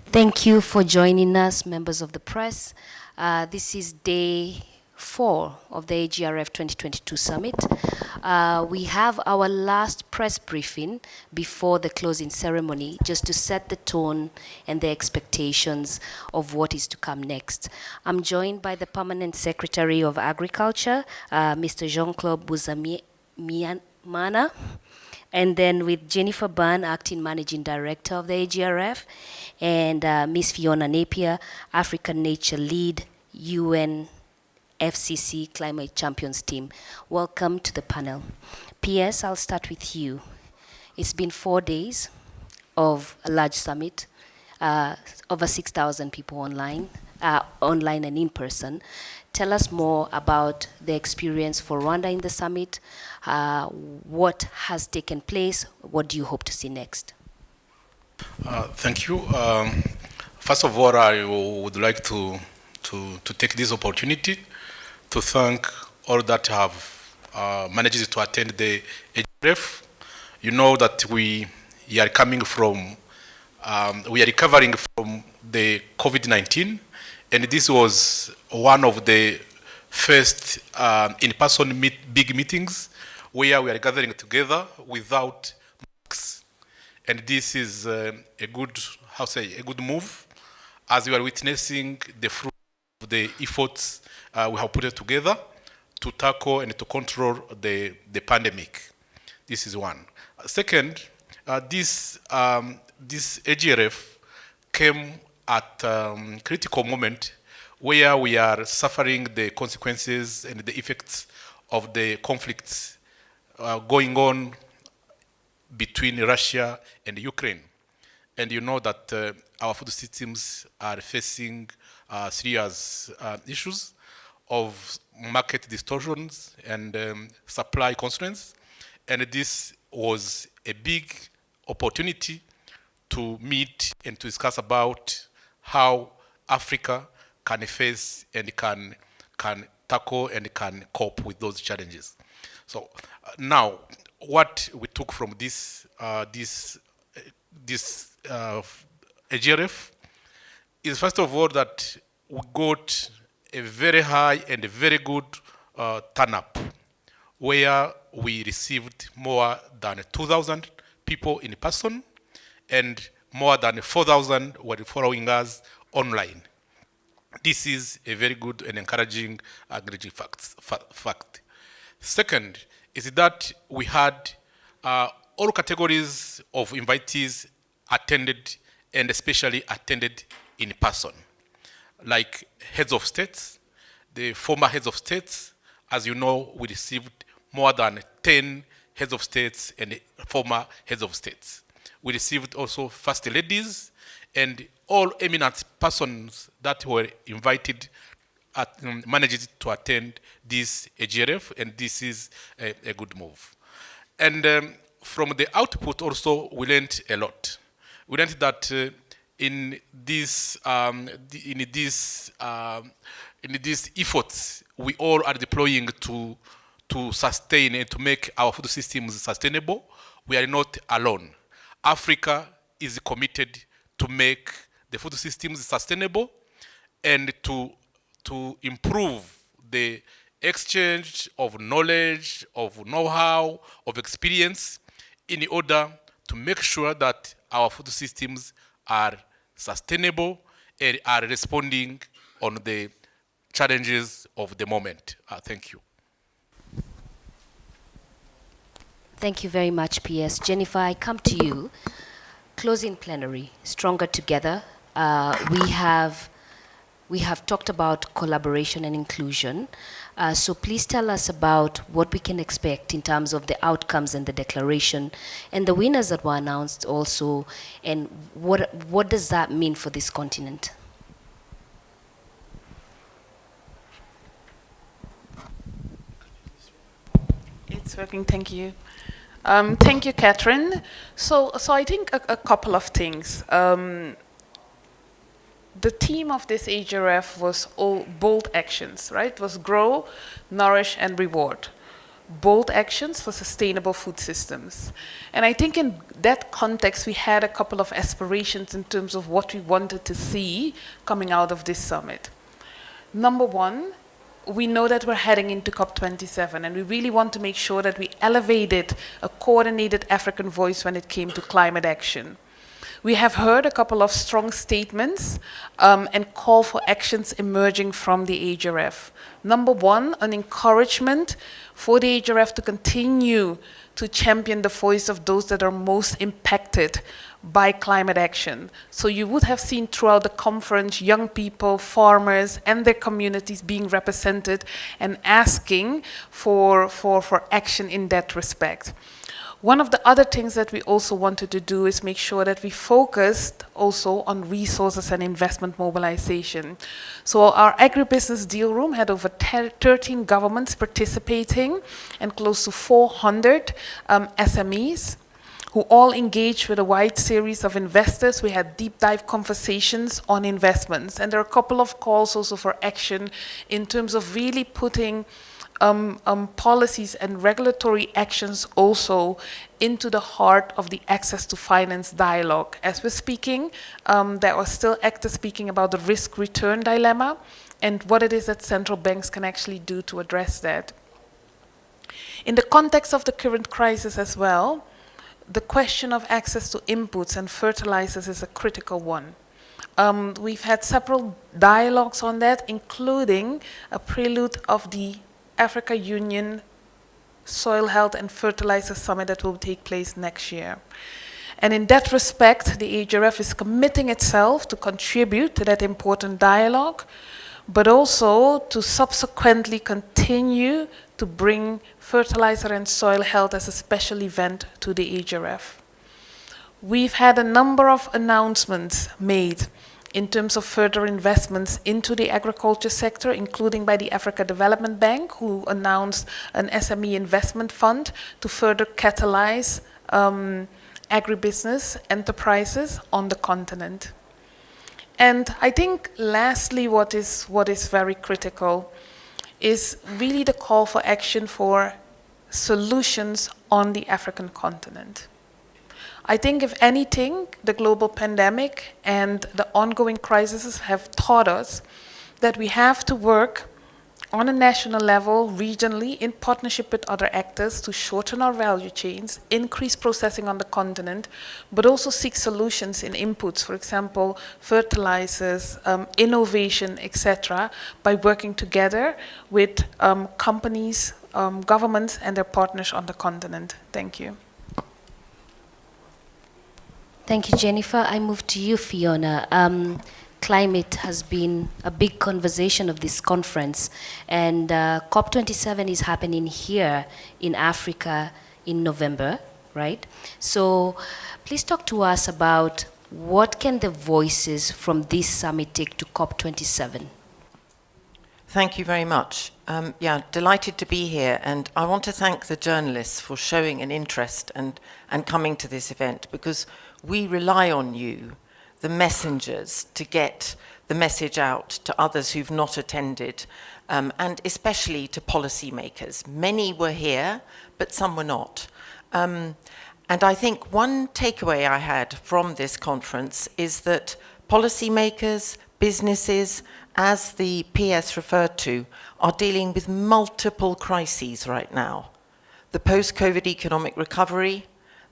Thank you for joining us, members of the press. This is day 4 of the AGRF 2022 summit. We have our last press briefing before the closing ceremony, just to set the tone and the expectations of what is to come next. I'm joined by the Permanent Secretary of Agriculture, Mr. Jean-Claude Buzamana, and then with Jennifer Byrne, Acting Managing Director of the AGRF, and Miss Fiona Napier, African Nature Lead, UN FCC Climate Champions Team. Welcome to the panel. PS, I'll start with you. It's been 4 days of a large summit, over 6,000 people online and in person. Tell us more about the experience for Rwanda in the summit. What has taken place? What do you hope to see next? Thank you. First of all, I would like to take this opportunity to thank all that have managed to attend the AGRF. You know that we are coming from, we are recovering from the COVID-19, and this was one of the first in-person big meetings where we are gathering together without masks. And this is a good, a good move, as we are witnessing the fruit of the efforts we have put together to tackle and to control the pandemic. This is one. Second, this AGRF came at a critical moment where we are suffering the consequences and the effects of the conflicts going on between Russia and Ukraine. And you know that our food systems are facing serious issues of market distortions and supply constraints. And this was a big opportunity to meet and to discuss about how Africa can face and can tackle and can cope with those challenges. So now, what we took from this AGRF is, first of all, that we got a very high and a very good turn-up, where we received more than 2,000 people in person, and more than 4,000 were following us online. This is a very good and encouraging fact. Second is that we had all categories of invitees attended, and especially attended in person, like heads of states, the former heads of states. As you know, we received more than 10 heads of states and former heads of states. We received also first ladies and all eminent persons that were invited managed to attend this AGRF, and this is a good move. And from the output also, we learned a lot. We learned that in these efforts we all are deploying to sustain and to make our food systems sustainable, we are not alone. Africa is committed to make the food systems sustainable and to improve the exchange of knowledge, of know-how, of experience, in order to make sure that our food systems are sustainable and are responding on the challenges of the moment. Thank you. Thank you very much, PS. Jennifer, I come to you. Closing plenary, Stronger Together. We have talked about collaboration and inclusion. So please tell us about what we can expect in terms of the outcomes and the declaration, and the winners that were announced also, and what does that mean for this continent? It's working, thank you. Thank you, Catherine. So I think a couple of things. The theme of this AGRF was all bold actions, right? It was grow, nourish, and reward. bold actions for sustainable food systems. And I think in that context, we had a couple of aspirations in terms of what we wanted to see coming out of this summit. Number one, we know that we're heading into COP27, and we really want to make sure that we elevated a coordinated African voice when it came to climate action. We have heard a couple of strong statements and call for actions emerging from the AGRF. Number one, an encouragement for the AGRF to continue to champion the voice of those that are most impacted by climate action. So you would have seen throughout the conference young people, farmers, and their communities being represented and asking for action in that respect. One of the other things that we also wanted to do is make sure that we focused also on resources and investment mobilization. So our agribusiness deal room had over 13 governments participating and close to 400 SMEs who all engaged with a wide series of investors. We had deep dive conversations on investments, and there are a couple of calls also for action in terms of really putting policies and regulatory actions also into the heart of the access to finance dialogue. As we're speaking, there are still actors speaking about the risk-return dilemma and what it is that central banks can actually do to address that. In the context of the current crisis as well, the question of access to inputs and fertilizers is a critical one. We've had several dialogues on that, including a prelude of the Africa Union Soil Health and Fertilizer Summit that will take place next year. And in that respect, the AGRF is committing itself to contribute to that important dialogue, but also to subsequently continue to bring fertilizer and soil health as a special event to the AGRF. We've had a number of announcements made in terms of further investments into the agriculture sector, including by the Africa Development Bank, who announced an SME investment fund to further catalyze agribusiness enterprises on the continent. And I think lastly, what is very critical is really the call for action for solutions on the African continent. I think if anything, the global pandemic and the ongoing crises have taught us that we have to work on a national level, regionally, in partnership with other actors to shorten our value chains, increase processing on the continent, but also seek solutions in inputs, for example, fertilizers, innovation, etc., by working together with companies, governments, and their partners on the continent. Thank you. Thank you, Jennifer. I move to you, Fiona. Climate has been a big conversation of this conference, and COP27 is happening here in Africa in November, right? So please talk to us about what can the voices from this summit take to COP27? Thank you very much. Yeah, delighted to be here, and I want to thank the journalists for showing an interest and coming to this event, because we rely on you, the messengers, to get the message out to others who've not attended, and especially to policymakers. Many were here, but some were not. And I think one takeaway I had from this conference is that policymakers, businesses, as the PS referred to, are dealing with multiple crises right now. The post-COVID economic recovery,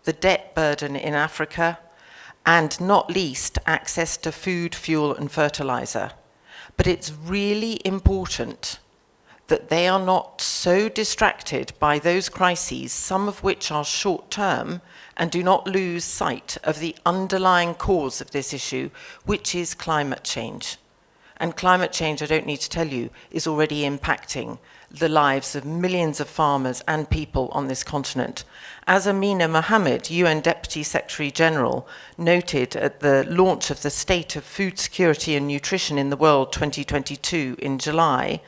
the debt burden in Africa, and not least, access to food, fuel, and fertilizer. But it's really important that they are not so distracted by those crises, some of which are short-term, and do not lose sight of the underlying cause of this issue, which is climate change. And climate change, I don't need to tell you, is already impacting the lives of millions of farmers and people on this continent. As Amina Mohammed, UN Deputy Secretary General, noted at the launch of the State of Food Security and Nutrition in the World 2022 in July,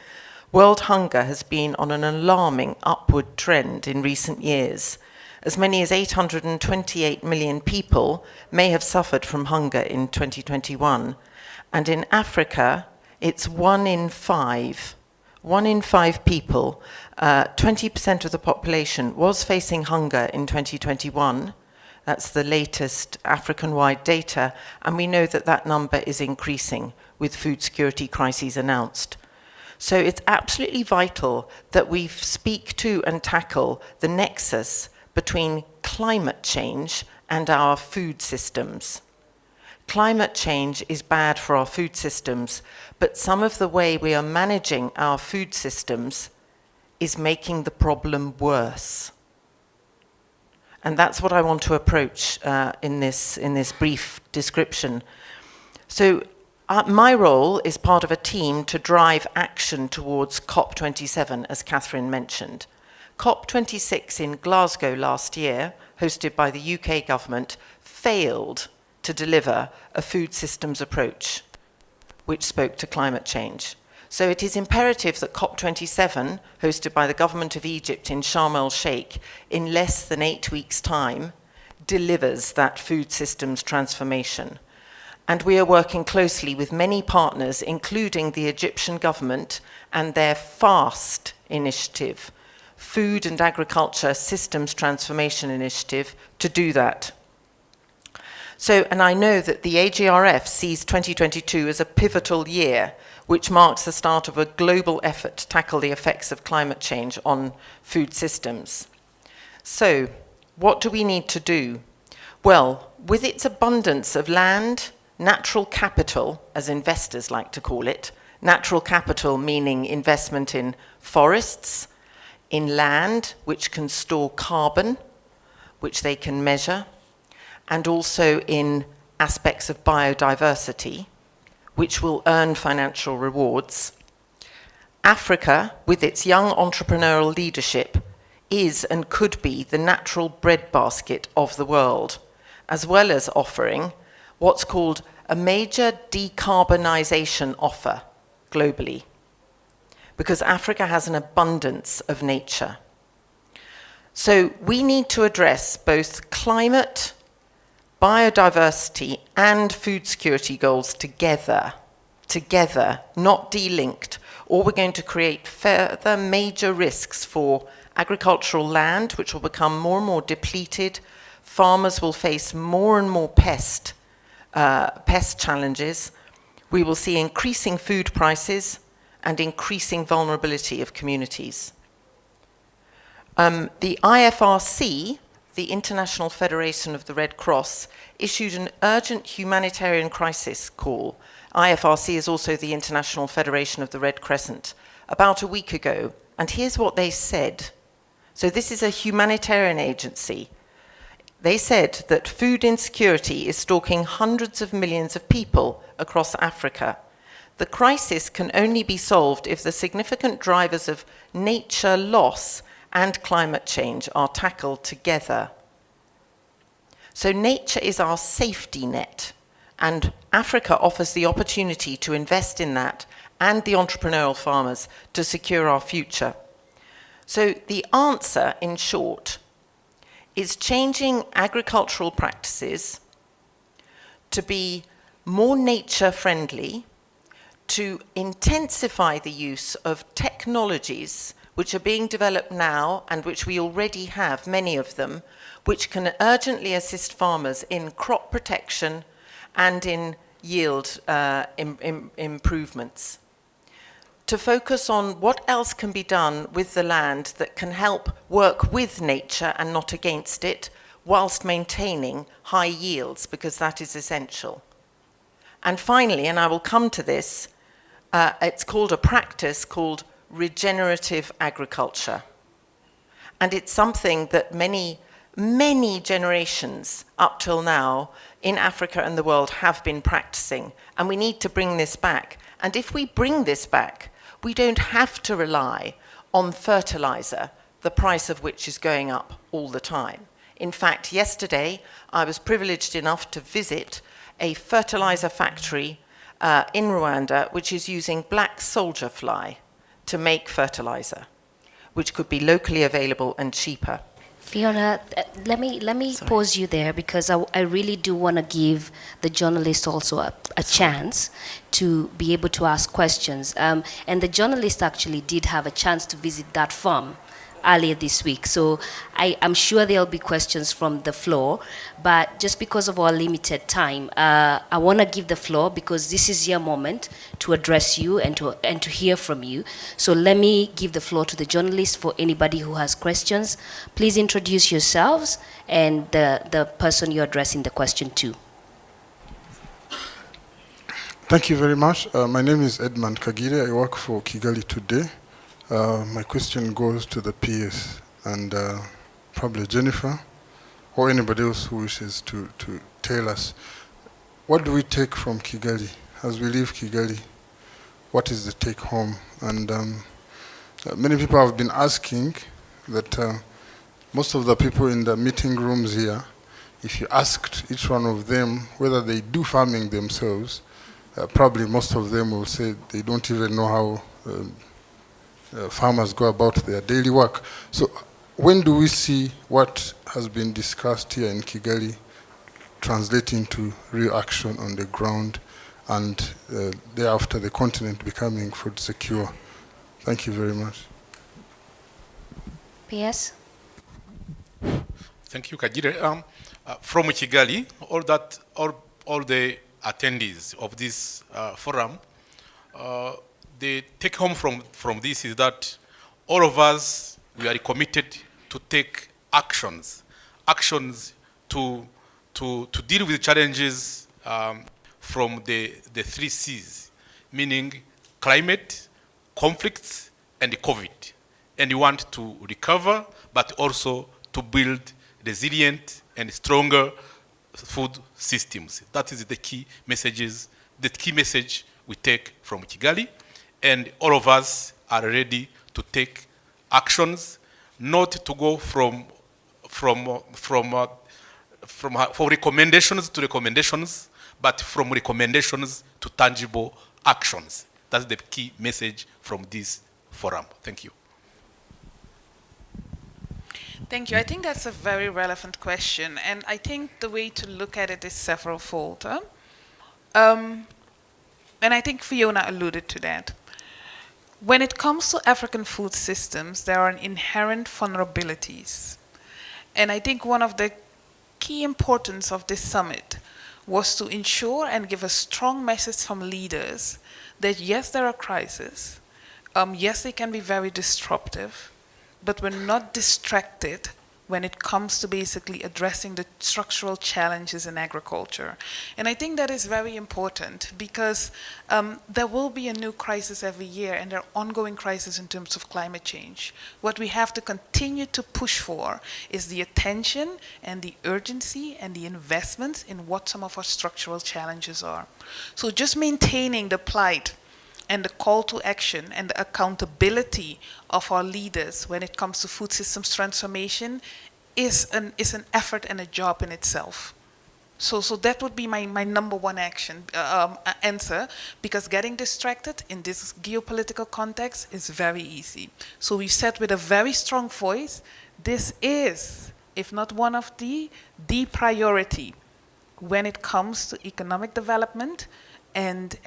world hunger has been on an alarming upward trend in recent years. As many as 828 million people may have suffered from hunger in 2021. And in Africa, it's 1 in 5 1 in 5 people, 20% of the population, was facing hunger in 2021. That's the latest African-wide data, and we know that that number is increasing with food security crises announced. So it's absolutely vital that we speak to and tackle the nexus between climate change and our food systems. Climate change is bad for our food systems, but some of the way we are managing our food systems is making the problem worse. And that's what I want to approach in this brief description. So my role is part of a team to drive action towards COP27, as Catherine mentioned. COP26 in Glasgow last year, hosted by the UK government, failed to deliver a food systems approach which spoke to climate change. So it is imperative that COP27, hosted by the government of Egypt in Sharm el-Sheikh, in less than 8 weeks' time, delivers that food systems transformation. And we are working closely with many partners, including the Egyptian government and their FAST initiative, Food and Agriculture Systems Transformation Initiative, to do that. So, and I know that the AGRF sees 2022 as a pivotal year, which marks the start of a global effort to tackle the effects of climate change on food systems. So, what do we need to do? Well, with its abundance of land, natural capital, as investors like to call it, natural capital meaning investment in forests, in land which can store carbon, which they can measure, and also in aspects of biodiversity, which will earn financial rewards. Africa, with its young entrepreneurial leadership, is and could be the natural breadbasket of the world, as well as offering what's called a major decarbonisation offer globally, because Africa has an abundance of nature. So we need to address both climate, biodiversity and food security goals together, not delinked, or we're going to create further major risks for agricultural land, which will become more and more depleted. Farmers will face more and more pest challenges. We will see increasing food prices and increasing vulnerability of communities. The IFRC, the International Federation of the Red Cross, issued an urgent humanitarian crisis call. IFRC is also the International Federation of the Red Crescent, about a week ago. And here's what they said. So this is a humanitarian agency. They said that food insecurity is stalking hundreds of millions of people across Africa. The crisis can only be solved if the significant drivers of nature loss and climate change are tackled together. So nature is our safety net, and Africa offers the opportunity to invest in that and the entrepreneurial farmers to secure our future. So the answer, in short, is changing agricultural practices to be more nature-friendly, to intensify the use of technologies which are being developed now and which we already have, many of them, which can urgently assist farmers in crop protection and in yield improvements. To focus on what else can be done with the land that can help work with nature and not against it, whilst maintaining high yields, because that is essential. And finally, and I will come to this, it's called a practice called regenerative agriculture. And it's something that many generations up till now in Africa and the world have been practicing. And we need to bring this back. And if we bring this back, we don't have to rely on fertilizer, the price of which is going up all the time. In fact, yesterday, I was privileged enough to visit a fertilizer factory in Rwanda, which is using black soldier fly to make fertilizer, which could be locally available and cheaper. Fiona, let me Sorry. pause you there because I really do want to give the journalist also a chance to be able to ask questions. And the journalist actually did have a chance to visit that farm earlier this week. So I'm sure there'll be questions from the floor, but just because of our limited time, I want to give the floor because this is your moment to address you and to hear from you. So let me give the floor to the journalist for anybody who has questions. Please introduce yourselves and the person you're addressing the question to. Thank you very much. My name is Edmund Kagire. I work for Kigali Today. My question goes to the PS and probably Jennifer or anybody else who wishes to tell us, what do we take from Kigali? As we leave Kigali, what is the take home? And many people have been asking that most of the people in the meeting rooms here, if you asked each one of them whether they do farming themselves, probably most of them will say they don't even know how farmers go about their daily work. So when do we see what has been discussed here in Kigali translate into real action on the ground and thereafter the continent becoming food secure? Thank you very much. PS? Thank you, Kajire. From Kigali, all the attendees of this forum, the take home from this is that all of us, we are committed to take actions to deal with challenges from the three C's, meaning climate, conflicts, and COVID. And we want to recover, but also to build resilient and stronger food systems. That is the key messages, the key message we take from Kigali. And all of us are ready to take actions, not to go from recommendations to recommendations, but from recommendations to tangible actions. That's the key message from this forum. Thank you. Thank you. I think that's a very relevant question, and I think the way to look at it is several-fold. And I think Fiona alluded to that. When it comes to African food systems, there are inherent vulnerabilities. And I think one of the key importance of this summit was to ensure and give a strong message from leaders that yes, there are crises, yes, they can be very disruptive, but we're not distracted when it comes to basically addressing the structural challenges in agriculture. And I think that is very important because there will be a new crisis every year, and there are ongoing crises in terms of climate change. What we have to continue to push for is the attention and the urgency and the investments in what some of our structural challenges are. So just maintaining the plight and the call to action and the accountability of our leaders when it comes to food systems transformation is an effort and a job in itself. So that would be my number one answer, because getting distracted in this geopolitical context is very easy. So we've said with a very strong voice, this is, if not one of the priority when it comes to economic development and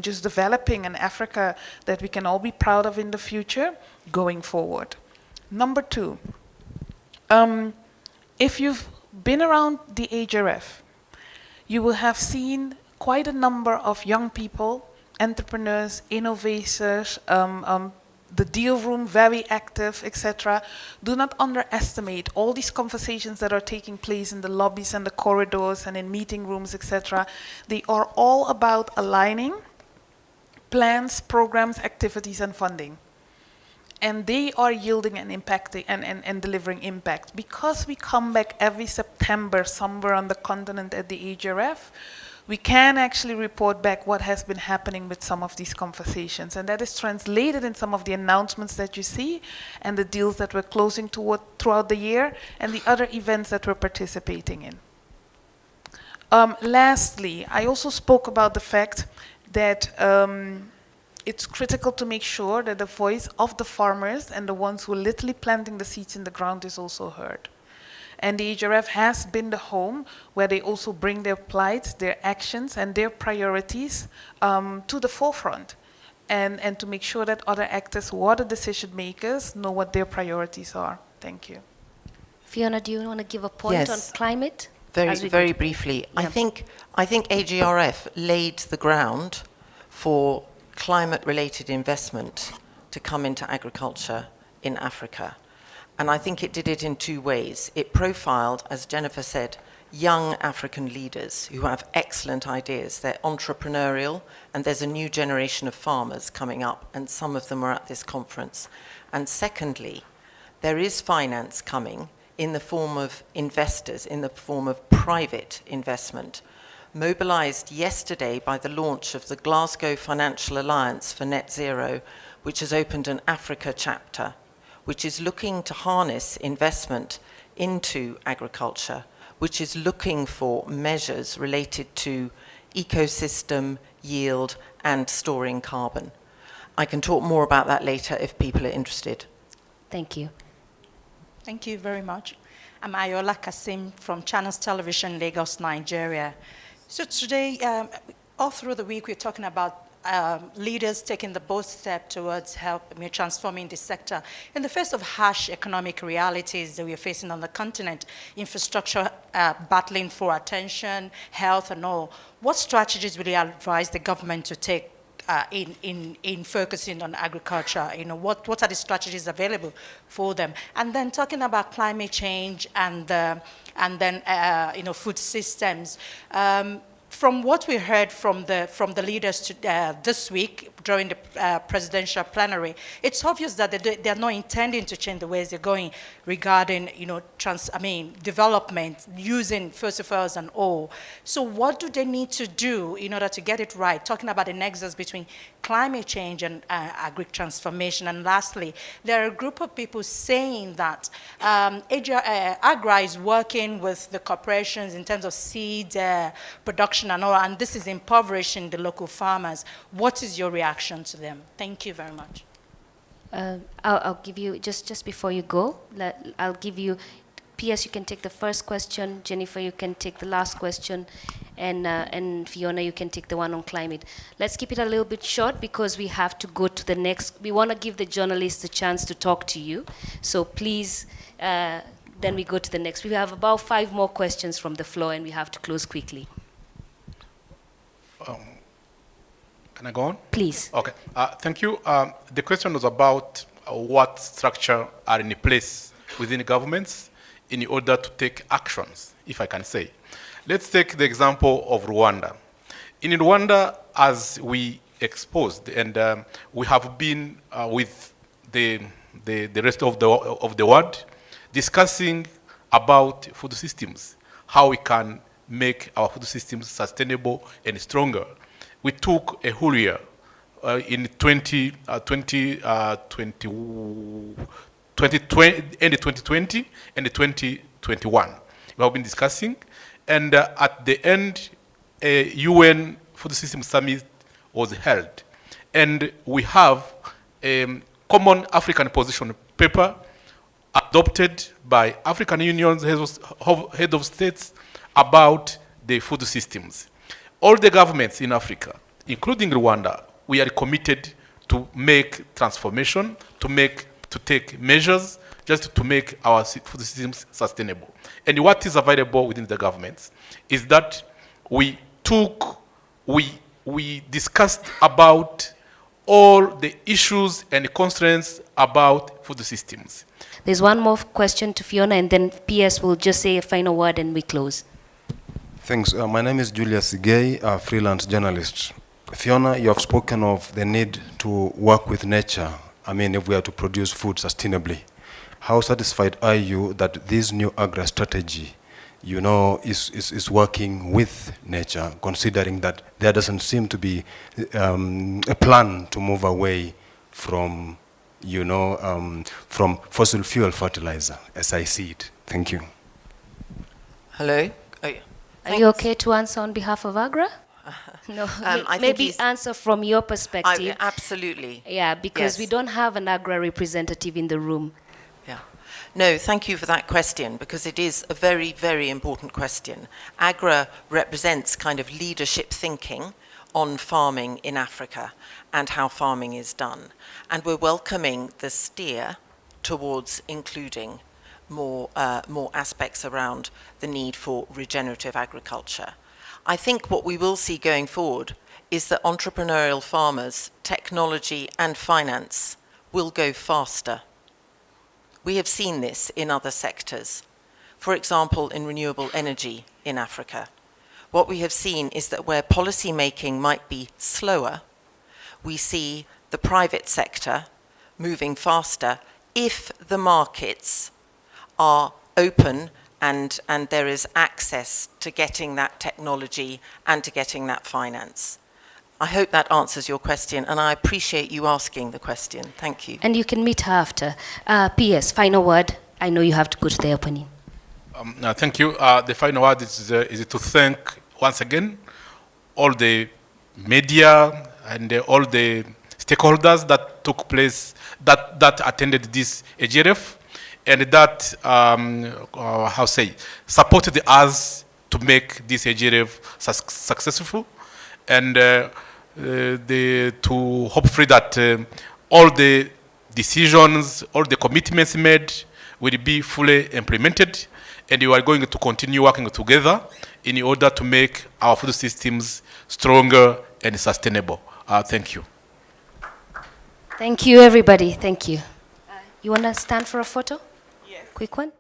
just developing an Africa that we can all be proud of in the future going forward. Number two, if you've been around the AGRF, you will have seen quite a number of young people, entrepreneurs, innovators, the deal room very active, etc. Do not underestimate all these conversations that are taking place in the lobbies and the corridors and in meeting rooms, etc. They are all about aligning plans, programs, activities, and funding. And they are yielding an impact and delivering impact. Because we come back every September somewhere on the continent at the AGRF, we can actually report back what has been happening with some of these conversations. And that is translated in some of the announcements that you see and the deals that we're closing throughout the year and the other events that we're participating in. Lastly, I also spoke about the fact that it's critical to make sure that the voice of the farmers and the ones who are literally planting the seeds in the ground is also heard. And the AGRF has been the home where they also bring their plight, their actions, and their priorities to the forefront. And to make sure that other actors who are the decision makers know what their priorities are. Thank you. Fiona, do you want to give a point on Yes. climate? Very briefly. Yeah. I think AGRF laid the ground for climate-related investment to come into agriculture in Africa. And I think it did it in two ways. It profiled, as Jennifer said, young African leaders who have excellent ideas. They're entrepreneurial, and there's a new generation of farmers coming up, and some of them are at this conference. And secondly, there is finance coming in the form of investors, in the form of private investment, mobilized yesterday by the launch of the Glasgow Financial Alliance for Net Zero, which has opened an Africa chapter, which is looking to harness investment into agriculture, which is looking for measures related to ecosystem, yield, and storing carbon. I can talk more about that later if people are interested. Thank you. Thank you very much. I'm Ayola Kasim from Channels Television, Lagos, Nigeria. So today, all through the week, we're talking about leaders taking the bold step towards transforming the sector. In the face of harsh economic realities that we are facing on the continent, infrastructure battling for attention, health and all, what strategies would you advise the government to take in focusing on agriculture? You know, what are the strategies available for them? And then talking about climate change and then food systems. From what we heard from the leaders this week during the presidential plenary, it's obvious that they're not intending to change the ways they're going regarding, development using fossil fuels and oil. So what do they need to do in order to get it right? Talking about the nexus between climate change and agri-transformation. And lastly, there are a group of people saying that AGRA is working with the corporations in terms of seed production and all, and this is impoverishing the local farmers. What is your reaction to them? Thank you very much. I'll give you, just before you go, I'll give you, PS, you can take the first question, Jennifer, you can take the last question, and Fiona, you can take the one on climate. Let's keep it a little bit short because we have to go to the next. We want to give the journalists a chance to talk to you. So please, then we go to the next. We have about 5 more questions from the floor and we have to close quickly. Can I go on? Please. Okay, thank you. The question was about what structure are in place within governments in order to take actions, if I can say. Let's take the example of Rwanda. In Rwanda, as we exposed, and we have been with the rest of the world discussing about food systems, how we can make our food systems sustainable and stronger. We took a whole year in 2020 and 2021. We have been discussing, and at the end, a UN Food System Summit was held. And we have a common African position paper adopted by African Union's head of states about the food systems. All the governments in Africa, including Rwanda, we are committed to make transformation, to take measures just to make our food systems sustainable. And what is available within the governments is that we discussed about all the issues and constraints about food systems. There's one more question to Fiona, and then PS will just say a final word and we close. Thanks. My name is Julius Gay, a freelance journalist. Fiona, you have spoken of the need to work with nature. I mean, if we are to produce food sustainably. How satisfied are you that this new agri strategy, is working with nature, considering that there doesn't seem to be a plan to move away from, from fossil fuel fertilizer, as I see it? Thank you. Hello? Are you okay to answer on behalf of AGRA? No, maybe answer from your perspective. Absolutely. Yeah, because yes. we don't have an AGRA representative in the room. Yeah. No, thank you for that question, because it is a very, very important question. AGRA represents kind of leadership thinking on farming in Africa and how farming is done. And we're welcoming the steer towards including more aspects around the need for regenerative agriculture. I think what we will see going forward is that entrepreneurial farmers, technology and finance will go faster. We have seen this in other sectors. For example, in renewable energy in Africa. What we have seen is that where policy making might be slower, we see the private sector moving faster if the markets are open and there is access to getting that technology and to getting that finance. I hope that answers your question, and I appreciate you asking the question. Thank you. And you can meet her after. PS, final word. I know you have to go to the opening. Thank you. The final word is to thank once again all the media and all the stakeholders that took place, that attended this AGRF, and that, supported us to make this AGRF successful, and to hopefully that all the decisions, all the commitments made will be fully implemented, and we are going to continue working together in order to make our food systems stronger and sustainable. Thank you. Thank you, everybody. Thank you. You want to stand for a photo? Yes. Quick one.